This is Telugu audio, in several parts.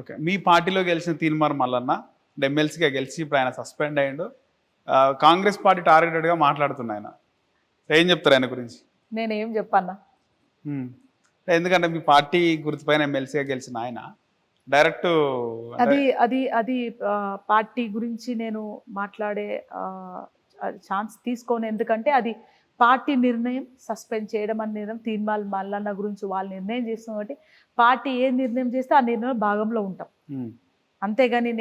ఓకే. మీ పార్టీలో గెలిచిన తీన్మార్ మల్లన్న ఎమ్మెల్సీగా గెలిచి ఇప్పుడు ఆయన సస్పెండ్ అయ్యిండు. కాంగ్రెస్ పార్టీ టార్గెటెడ్గా మాట్లాడుతున్నా ఆయన. ఏం చెప్తారు ఆయన గురించి? నేనేం చెప్పన్నా. ఎందుకంటే మీ పార్టీ గుర్తుపైన ఎమ్మెల్సీగా గెలిచిన ఆయన డైరెక్ట్ అది అది అది పార్టీ గురించి నేను మాట్లాడే ఛాన్స్ తీసుకోను. ఎందుకంటే అది పార్టీ నిర్ణయం. సస్పెండ్ చేయడం అనే నిర్ణయం తీన్మార్ మల్లన్న గురించి వాళ్ళు నిర్ణయం చేస్తాం కాబట్టి పార్టీ ఏ నిర్ణయం చేస్తే ఆ నిర్ణయం భాగంలో ఉంటాం. అంతేగాని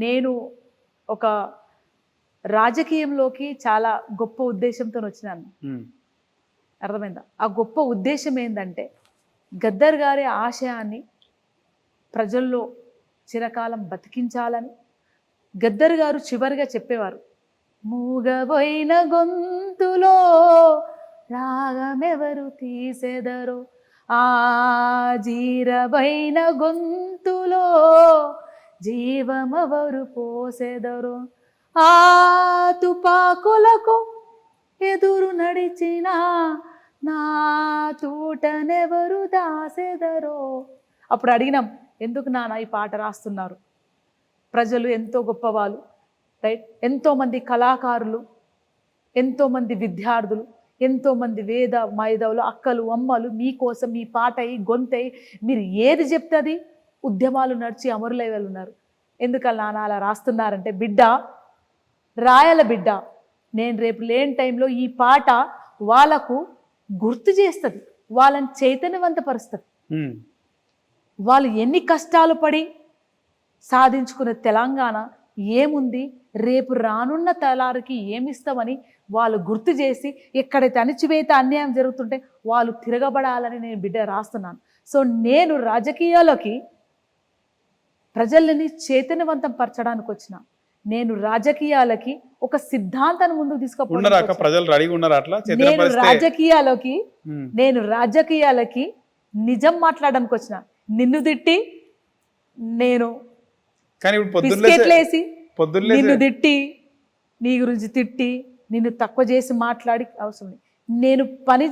నేను ఒక రాజకీయంలోకి చాలా గొప్ప ఉద్దేశంతో వచ్చినాను. అర్థమైందా? ఆ గొప్ప ఉద్దేశం ఏంటంటే గద్దర్ గారి ఆశయాన్ని ప్రజల్లో చిరకాలం బతికించాలని. గద్దర్ గారు చివరిగా చెప్పేవారు, మూగబోయిన గొంతులో రాగమెవరు తీసెదరో, ఆ జీరబైన గొంతులో జీవమెవరు పోసెదరో, ఆ తుపాకులకు ఎదురు నడిచిన నా తూటనెవరు దాసెదరో. అప్పుడు అడిగినాం, ఎందుకు నాన్న ఈ పాట రాస్తున్నారు? ప్రజలు ఎంతో గొప్పవాళ్ళు, రైట్? ఎంతోమంది కళాకారులు, ఎంతోమంది విద్యార్థులు, ఎంతోమంది వేద మైదవులు, అక్కలు అమ్మలు మీకోసం మీ పాట అయి గొంతై మీరు ఏది చెప్తే అది ఉద్యమాలు నడిచి అమరులై ఉన్నారు. ఎందుకలా నాన్న అలా రాస్తున్నారంటే, బిడ్డ రాయాల బిడ్డ, నేను రేపు లేని టైంలో ఈ పాట వాళ్ళకు గుర్తు చేస్తుంది, వాళ్ళని చైతన్యవంతపరుస్తుంది. వాళ్ళు ఎన్ని కష్టాలు పడి సాధించుకున్న తెలంగాణ ఏముంది, రేపు రానున్న తలారికి ఏమిస్తామని వాళ్ళు గుర్తు చేసి, ఎక్కడైతే అణిచివేత అన్యాయం జరుగుతుంటే వాళ్ళు తిరగబడాలని నేను బిడ్డ రాస్తున్నాను. సో నేను రాజకీయాల్లోకి ప్రజలని చైతన్యవంతం పరచడానికి వచ్చిన. నేను రాజకీయాలకి ఒక సిద్ధాంతాన్ని ముందుకు నేను రాజకీయాలకి నిజం మాట్లాడడానికి వచ్చిన. నిన్ను తిట్టి నేను బిస్కెట్లేసి నిన్ను తిట్టి నీ గురించి తిట్టి నిన్ను తక్కువ చేసి మాట్లాడి అవసరం లేదు. నేను పని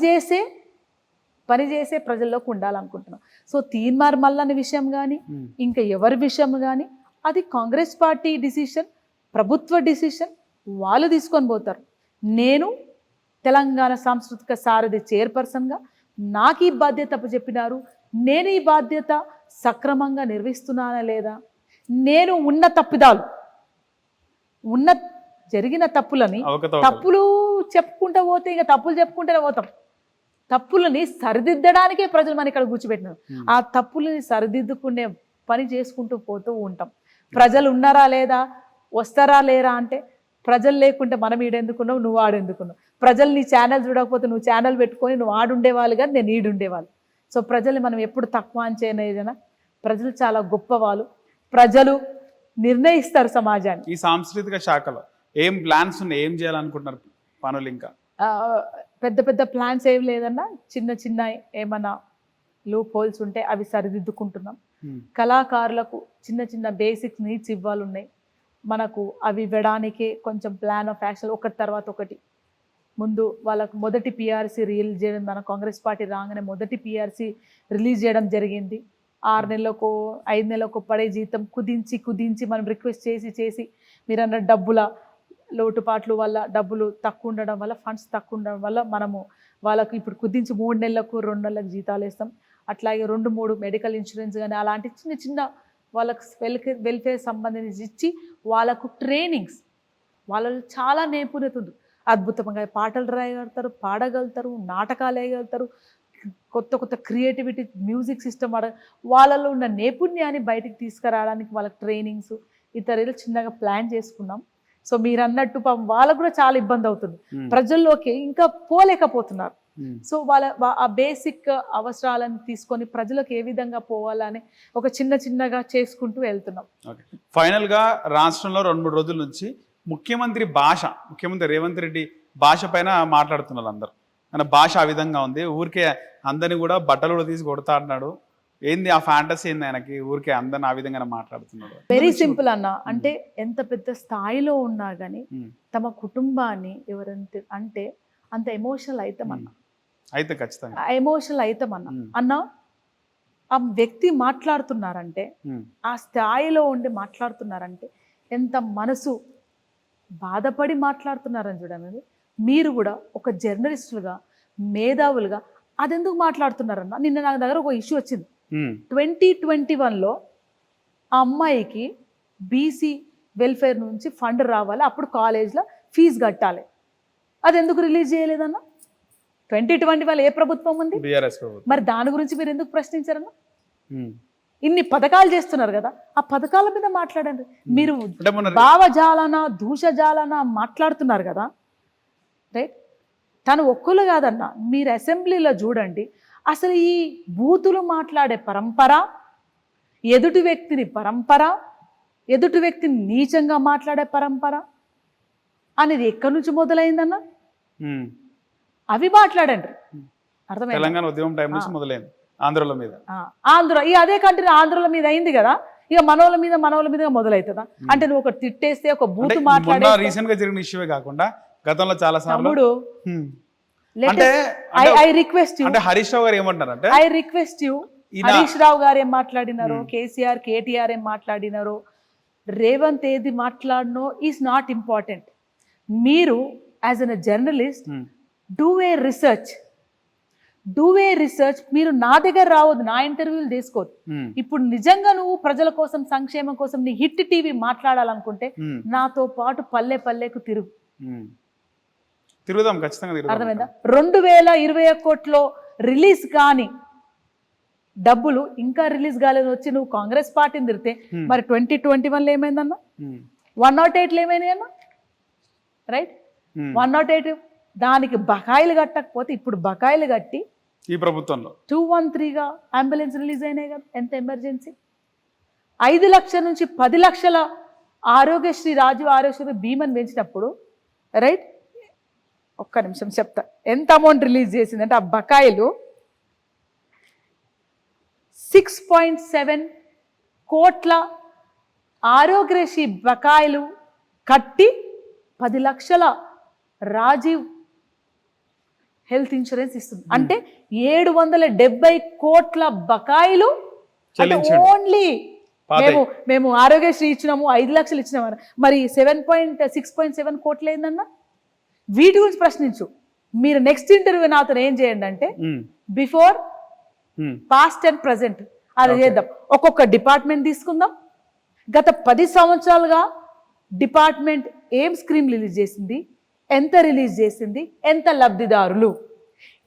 చేసే ప్రజల్లోకి ఉండాలనుకుంటున్నాను. సో తీన్మార్ మల్లన్న విషయం కానీ ఇంకా ఎవరి విషయం కానీ అది కాంగ్రెస్ పార్టీ డిసిషన్, ప్రభుత్వ డిసిషన్, వాళ్ళు తీసుకొని పోతారు. నేను తెలంగాణ సాంస్కృతిక సారథి చైర్పర్సన్గా నాకు ఈ బాధ్యత చెప్పినారు. నేను ఈ బాధ్యత సక్రమంగా నిర్వహిస్తున్నానా లేదా, నేను జరిగిన తప్పులని తప్పులు చెప్పుకుంటూ పోతే ఇంకా తప్పులు చెప్పుకుంటూనే పోతాం. తప్పులని సరిదిద్దడానికే ప్రజలు మన ఇక్కడ కూర్చోబెట్టినారు. ఆ తప్పులని సరిదిద్దుకునే పని చేసుకుంటూ పోతూ ఉంటాం. ప్రజలు ఉన్నారా లేదా, వస్తారా లేరా అంటే, ప్రజలు లేకుంటే మనం ఈడెందుకున్నావు, నువ్వు ఆడెందుకున్నావు. ప్రజలు నీ ఛానల్ చూడకపోతే నువ్వు ఛానల్ పెట్టుకొని నువ్వు ఆడుండేవాళ్ళు కానీ నేను ఈడుండేవాళ్ళు. సో ప్రజల్ని మనం ఎప్పుడు తక్కువ అంచనా. ప్రజలు చాలా గొప్పవాళ్ళు. ప్రజలు నిర్ణయిస్తారు సమాజాన్ని. ఈ సాంస్కృతిక శాఖలో ఏం ప్లాన్స్ ఉన్నాయి, ఏం చేయాలనుకుంటున్నారు పనులు? ఇంకా పెద్ద పెద్ద ప్లాన్స్ ఏం లేదన్నా, చిన్న చిన్న ఏమన్నా లూప్ హోల్స్ ఉంటే అవి సరిదిద్దుకుంటున్నాం. కళాకారులకు చిన్న చిన్న బేసిక్ నీడ్స్ ఇవ్వాలున్నాయి మనకు. అవి ఇవ్వడానికే కొంచెం ప్లాన్ ఆఫ్ యాక్షన్ ఒకటి తర్వాత ఒకటి. ముందు వాళ్ళకు మొదటి పిఆర్సీ రిలీజ్ చేయడం, మన కాంగ్రెస్ పార్టీ రాగానే మొదటి పిఆర్సీ రిలీజ్ చేయడం జరిగింది. 6 నెలలకు 5 నెలలకు పడే జీతం కుదించి మనం రిక్వెస్ట్ చేసి మీరు అన్న డబ్బుల లోటుపాట్లు వల్ల, డబ్బులు తక్కువ ఉండడం వల్ల, ఫండ్స్ తక్కువ ఉండడం వల్ల మనము వాళ్ళకు ఇప్పుడు కుదించి 3 నెలలకు 2 నెలలకు జీతాలు వేస్తాం. అట్లాగే 2-3 మెడికల్ ఇన్సూరెన్స్ కానీ అలాంటి చిన్న చిన్న వాళ్ళకు వెల్ఫేర్ సంబంధించి ఇచ్చి వాళ్ళకు ట్రైనింగ్స్, వాళ్ళలో చాలా నైపుణ్యత ఉంది. అద్భుతంగా పాటలు రాయగలుగుతారు, పాడగలుగుతారు, నాటకాలు వేయగలుగుతారు, కొత్త క్రియేటివిటీ మ్యూజిక్ సిస్టమ్ వాళ్ళలో ఉన్న నైపుణ్యాన్ని బయటికి తీసుకురావడానికి వాళ్ళకి ట్రైనింగ్స్ ఇతరులు చిన్నగా ప్లాన్ చేసుకున్నాం. సో మీరు అన్నట్టు వాళ్ళకు కూడా చాలా ఇబ్బంది అవుతుంది, ప్రజల్లోకి ఇంకా పోలేకపోతున్నారు. సో ఆ బేసిక్ అవసరాలను తీసుకొని ప్రజలకు ఏ విధంగా పోవాలని ఒక చిన్నగా చేసుకుంటూ వెళ్తున్నాం. ఫైనల్గా రాష్ట్రంలో 2-3 రోజుల నుంచి ముఖ్యమంత్రి రేవంత్ రెడ్డి భాష పైన మాట్లాడుతున్నారు అందరు. కానీ భాష ఆ విధంగా ఉంది, ఊరికే అందరిని కూడా బట్టలు కూడా తీసి కొడతా అన్నాడు. ఏంది ఆ ఫ్యాంటసీ ఏంది ఆయనకి? ఊరికే అందరిని ఆ విధంగా మాట్లాడుతున్నాడు. వెరీ సింపుల్ అన్న. అంటే ఎంత పెద్ద స్థాయిలో ఉన్నా కానీ తమ కుటుంబాన్ని ఎవరంటే అంటే అంత ఎమోషనల్ అవుతామన్నా, అయితే ఖచ్చితంగా ఎమోషనల్ అవుతామన్నా. అన్నా ఆ వ్యక్తి మాట్లాడుతున్నారంటే, ఉమ్, ఆ స్థాయిలో ఉండి మాట్లాడుతున్నారంటే ఎంత మనసు బాధపడి మాట్లాడుతున్నారని చూడండి. మీరు కూడా ఒక జర్నలిస్టులుగా, మేధావులుగా అదెందుకు మాట్లాడుతున్నారన్న? నిన్న నా దగ్గర ఒక ఇష్యూ వచ్చింది. ఉమ్, 2021లో ఆ అమ్మాయికి బీసీ వెల్ఫేర్ నుంచి ఫండ్ రావాలి, అప్పుడు కాలేజ్లో ఫీజు కట్టాలి. అది ఎందుకు రిలీజ్ చేయలేదన్న? 2021 ఏ ప్రభుత్వం ఉంది? బీఆర్ఎస్ ప్రభుత్వం. మరి దాని గురించి మీరు ఎందుకు ప్రశ్నించారన్న? ఉమ్. ఇన్ని పథకాలు చేస్తున్నారు కదా, ఆ పథకాల మీద మాట్లాడండి. మీరు అంటే మొన్న భావజాలన దూషజాలన మాట్లాడుతున్నారు కదా, రైట్? తను ఒక్కరు కాదన్న, మీరు అసెంబ్లీలో చూడండి, అసలు ఈ బూతులు మాట్లాడే పరంపర, ఎదుటి వ్యక్తిని పరంపర, ఎదుటి వ్యక్తిని నీచంగా మాట్లాడే పరంపర అనేది ఎక్కడి నుంచి మొదలైందన్న? ఉమ్, అవి మాట్లాడండి. అర్థమైంది? తెలంగాణ ఉద్యమం టైం నుంచి మొదలైంది ఆంధ్రుల మీద. ఆంధ్ర ఈ అదే కంట్రీ ఆంధ్రుల మీద అయింది కదా, ఇక మనోళ్ళ మీద మొదలవుతుందా? అంటే నువ్వు ఒక తిట్టేస్తే, ఒక బూతు మాట్లాడే, రీసెంట్ గా జరిగిన ఇష్యూవే కాకుండా గతంలో చాలా సార్లు తమ్ముడు, అంటే ఐ రిక్వెస్ట్ యూ, అంటే హరీష్ రావు గారు ఏమంటారంటే, I request you, Harish Rao గారు ఏం మాట్లాడినారో, కేసీఆర్ కేటీఆర్ ఏం మాట్లాడినారో, రేవంత్ ఏది మాట్లాడినో ఈజ్ నాట్ ఇంపార్టెంట్. మీరు as an journalist do a research. మీరు నా దగ్గర రావద్దు, నా ఇంటర్వ్యూలు తీసుకోవద్దు. ఇప్పుడు నిజంగా నువ్వు ప్రజల కోసం, సంక్షేమం కోసం నీ హిట్ టీవీ మాట్లాడాలనుకుంటే నాతో పాటు పల్లె పల్లెకు తిరుగుదాం, ఖచ్చితంగా తిరుగుదాం. అర్థమైందా? 2021లో రిలీజ్ కాని డబ్బులు ఇంకా రిలీజ్ కాలేదు వచ్చి నువ్వు కాంగ్రెస్ పార్టీని తిరిగితే, మరి 2021లో ఏమైందన్నా? 108లో ఏమైనాయన్నా? రైట్, 108 దానికి బకాయిలు కట్టకపోతే ఇప్పుడు బకాయిలు కట్టి ఈ ప్రభుత్వంలో 213గా అంబులెన్స్ రిలీజ్ అయినాయి కదా. ఎంత ఎమర్జెన్సీ! 5 లక్షల నుంచి 10 లక్షల ఆరోగ్యశ్రీ, రాజీవ్ ఆరోగ్యశ్రీ బీమాని పెంచినప్పుడు, రైట్, ఒక్క నిమిషం చెప్తా ఎంత అమౌంట్ రిలీజ్ చేసిందంటే, ఆ బకాయిలు 6.7 కోట్ల ఆరోగ్యశ్రీ బకాయిలు కట్టి 10 లక్షల రాజీవ్ హెల్త్ ఇన్సూరెన్స్ ఇస్తుంది. అంటే 770 కోట్ల బకాయిలు. ఓన్లీ మేము ఆరోగ్యశ్రీ ఇచ్చినాము, 5 లక్షలు ఇచ్చినాము, మరి 6.7 కోట్లు ఏందన్నా? వీటి గురించి ప్రశ్నించు. మీరు నెక్స్ట్ ఇంటర్వ్యూ నాతో ఏం చేయండి అంటే, బిఫోర్, పాస్ట్ అండ్ ప్రజెంట్ అది చేద్దాం. ఒక్కొక్క డిపార్ట్మెంట్ తీసుకుందాం. గత 10 సంవత్సరాలుగా డిపార్ట్మెంట్ ఏం స్క్రీమ్ రిలీజ్ చేసింది, ఎంత రిలీజ్ చేసింది, ఎంత లబ్ధిదారులు,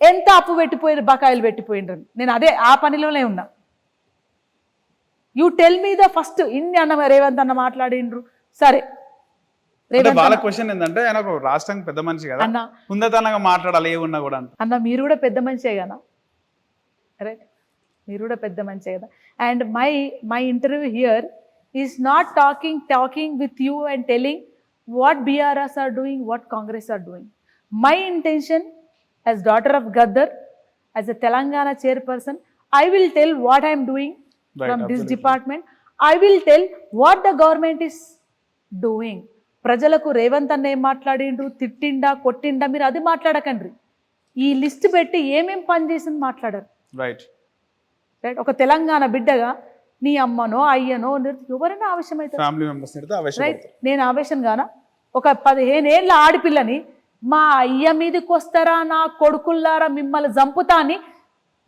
ఎంత అప్పు పెట్టిపోయిన, బకాయిలు పెట్టిపోయినరు. నేను ఆ పనిలోనే ఉన్నా. You tell me the first. ఇన్ని అన్న రేవంత్ అన్న మాట్లాడిండ్రు, సరే. వాళ్ళ క్వశ్చన్ ఏంటంటే, ఆయన ఒక రాష్ట్రానికి పెద్ద మనిషి కదా, హుందాతనంగా మాట్లాడాలి ఏమున్నా కూడా అన్న. మీరు కూడా పెద్ద మనిషే కదా, రైట్? మీరు కూడా పెద్ద మనిషే కదా. And my interview here is not talking with you and telling what BRS are doing, what Congress are doing. My intention as daughter of Gaddar, as a Telangana chairperson, I will tell what I am doing from this department. I will tell what the government is doing. ప్రజలకు రేవంత్ అన్న ఏం మాట్లాడిండు, తిట్టిండా, కొట్టిండా, మీరు అది మాట్లాడకండి. ఈ లిస్ట్ పెట్టి ఏమేం పని చేసింది మాట్లాడారు. Right, right. ఒక తెలంగాణ బిడ్డగా నీ అమ్మనో అయ్యనో ఎవరైనా ఆవేశమవుతారు, రైట్? నేను ఆవేశం గానా? ఒక 15 ఏళ్ళ ఆడపిల్లని మా అయ్య మీదకి వస్తారా, నా కొడుకుల్లారా, మిమ్మల్ని చంపుతా అని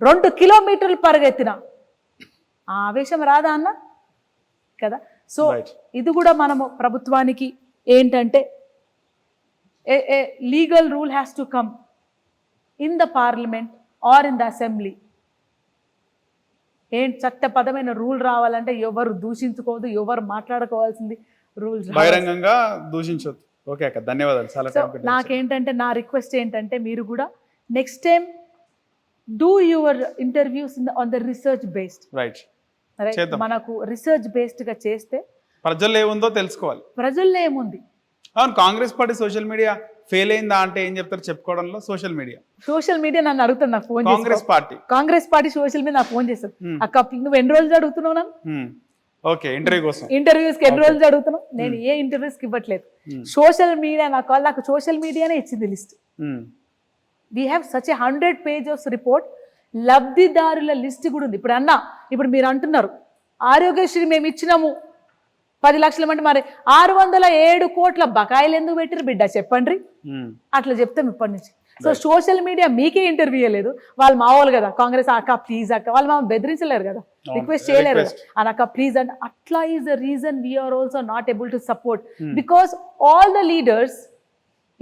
2 కిలోమీటర్లు పరిగెత్తిన ఆ ఆవేశం రాదా అన్న? కదా. సో ఇది కూడా మనము ప్రభుత్వానికి ఏంటంటే, legal rule has to come in the parliament or in the assembly. చట్టపదమైన రూల్ రావాలంటే ఎవరు దూషించుకోవద్దు, ఎవరు మాట్లాడుకోవాల్సింది రూల్స్, బహిరంగంగా దూషించొద్దు. ఓకే అక్క, ధన్యవాదాలు. నాకేంటంటే, నా రిక్వెస్ట్ ఏంటంటే, మీరు కూడా next time do your interviews on the research based. Right, మనకు రీసెర్చ్ బేస్డ్ గా చేస్తే ప్రజల్లో ఏముందో తెలుసుకోవాలి. ప్రజల్లో ఏముంది? అవును, Congress party social media fail అయిందా అంటే ఏం చెప్తారు చెప్పుకోవడంలో? సోషల్ మీడియా నన్ను అడుగుతాను, నాకు phone, Congress party social media నాకు ఫోన్ చేస్తారు, అక్క నువ్వు ఎన్ని రోజులు అడుగుతున్నావు నన్ను? ఓకే, ఇంటర్వ్యూస్కి ఎన్ని రోజులు అడుగుతున్నావు? నేను ఏ ఇంటర్వ్యూస్కి ఇవ్వట్లేదు. సోషల్ మీడియా నాకు సోషల్ మీడియానే ఇచ్చింది list. We have such a 100 pages report లబ్ధిదారుల లిస్ట్ కూడా ఉంది. ఇప్పుడు మీరు అంటున్నారు ఆరోగ్యశ్రీ మేము ఇచ్చినాము 10 లక్షల మంది, మరి 607 కోట్ల బకాయిలు ఎందుకు పెట్టారు బిడ్డ చెప్పండి. అట్లా చెప్తాం ఇప్పటి నుంచి. సో సోషల్ మీడియా మీకే ఇంటర్వ్యూ ఇవ్వలేదు, వాళ్ళు మామూలు కదా కాంగ్రెస్ అక్క ప్లీజ్ అక్క, వాళ్ళు మనం బెదిరించలేరు కదా, రిక్వెస్ట్ చేయలేరు కదా అక్క ప్లీజ్ అంటే. అట్లా is the reason we are also not able to support because all the leaders,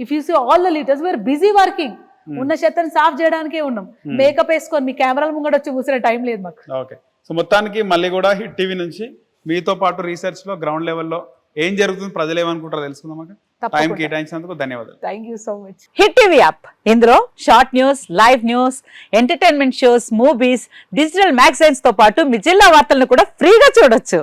if you see all the leaders we are busy working. ఉన్న చెత్తని సాఫ్ చేయడానికే ఉన్నాం. మేకప్ వేసుకొని మీ కెమెరాల ముంగడ వచ్చి కూర్చునే టైం లేదు మాకు. ఓకే, సో మొత్తానికి మళ్ళీ కూడా హిట్ టీవీ నుంచి మీతో పాటు రీసెర్చ్ లో గ్రౌండ్ లెవెల్లో ఏం జరుగుతుంది, ప్రజలు ఏమనుకుంటారో తెలుసుకుందాం. టైం కేటాయించినందుకు ధన్యవాదాలు. Thank you so much. Hit TV app, ఇందులో short news, live news, entertainment shows, movies, digital magazines తో పాటు మీ జిల్లా వార్తలను కూడా ఫ్రీగా చూడొచ్చు.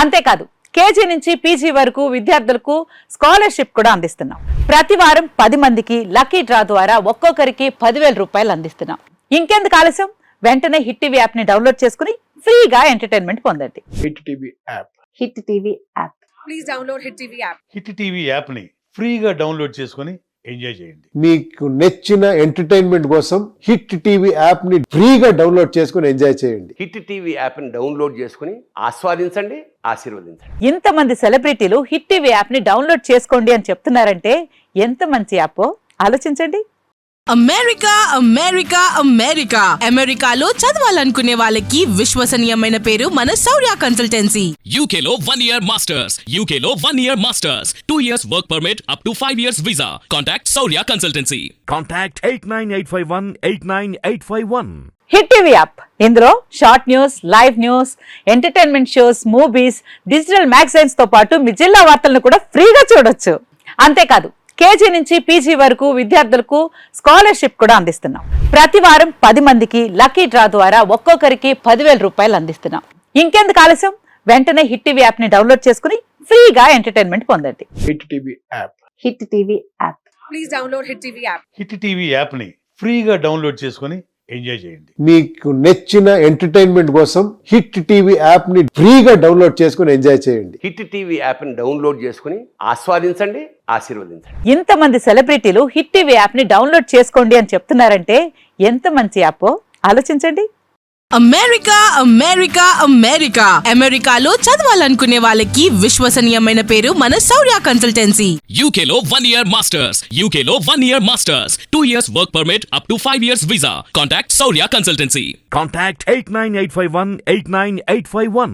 అంతేకాదు కేజీ నుంచి పీజీ వరకు విద్యార్థులకు స్కాలర్షిప్ కూడా అందిస్తున్నాం. ప్రతి వారం 10 మందికి లక్కీ డ్రా ద్వారా ఒక్కొక్కరికి 10,000 రూపాయలు అందిస్తున్నాం. ఇంకెందుకు ఆలస్యం, వెంటనే హిట్ టీవీ యాప్ ని డౌన్లోడ్ చేసుకుని ఫ్రీగా ఎంటర్టైన్మెంట్ పొందండి. Hit TV app. Hit TV app. Please download hit TV app. Hit TV యాప్ని ఫ్రీగా డౌన్లోడ్ చేసుకొని ఎంజాయ్ చేయండి. మీకు నచ్చిన ఎంటర్టైన్మెంట్ కోసం హిట్ టీవీ యాప్ ని ఫ్రీగా డౌన్లోడ్ చేసుకొని ఎంజాయ్ చేయండి. హిట్ టీవీ యాప్ని డౌన్లోడ్ చేసుకుని ఆస్వాదించండి, ఆశీర్వదించండి. ఇంతమంది సెలబ్రిటీలు హిట్ టీవీ యాప్ ని డౌన్లోడ్ చేసుకోండి అని చెప్తున్నారంటే ఎంత మంచి యాప్ ఆలోచించండి. అమెరికా అమెరికా అమెరికా అమెరికాలో చదవాలనుకునే వాళ్ళకి విశ్వసనీయమైన పేరు మన శౌర్య కన్సల్టెన్సీ. UK లో 1 year masters. UK లో 1 year masters. 2 years work permit up to 5 years visa. Contact Saurya Consultancy. Contact 89851 hit TV app, ఇందులో short news, live news, entertainment shows, movies, digital magazines తో పాటు మీ జిల్లా వార్తలను కూడా ఫ్రీగా చూడొచ్చు. అంతేకాదు కేజీ నుంచి పీజీ వరకు విద్యార్థులకు స్కాలర్షిప్ కూడా అందిస్తున్నాం. ప్రతి వారం 10 మందికి లక్కీ డ్రా ద్వారా ఒక్కొక్కరికి 10,000 రూపాయలు అందిస్తున్నాం. ఇంకెందుకు ఆలస్యం, వెంటనే హిట్ టీవీ యాప్ ని డౌన్లోడ్ చేసుకుని ఫ్రీగా ఎంటర్టైన్మెంట్ పొందండి. Hit TV app. Hit TV app. Please download hit TV app. Hit TV యాప్ని ఫ్రీగా డౌన్లోడ్ చేసుకొని ఎంజాయ్ చేయండి. మీకు నచ్చిన ఎంటర్టైన్మెంట్ కోసం హిట్ టీవీ యాప్ ని ఫ్రీగా డౌన్లోడ్ చేసుకొని ఎంజాయ్ చేయండి. హిట్ టీవీ యాప్ని డౌన్లోడ్ చేసుకుని ఆస్వాదించండి, ఆశీర్వదించండి. ఇంతమంది సెలబ్రిటీలు హిట్ టీవీ యాప్ ని డౌన్లోడ్ చేసుకోండి అని చెప్తున్నారంటే ఎంత మంచి యాప్ ఆలోచించండి. అమెరికా అమెరికా అమెరికా అమెరికాలో చదవాలనుకునే వాళ్ళకి విశ్వసనీయమైన పేరు మన శౌర్య కన్సల్టెన్సీ. UK లో 1 year masters. UK లో 1 year masters. 2 years work permit up to 5 years visa. Contact Saurya Consultancy. Contact 89851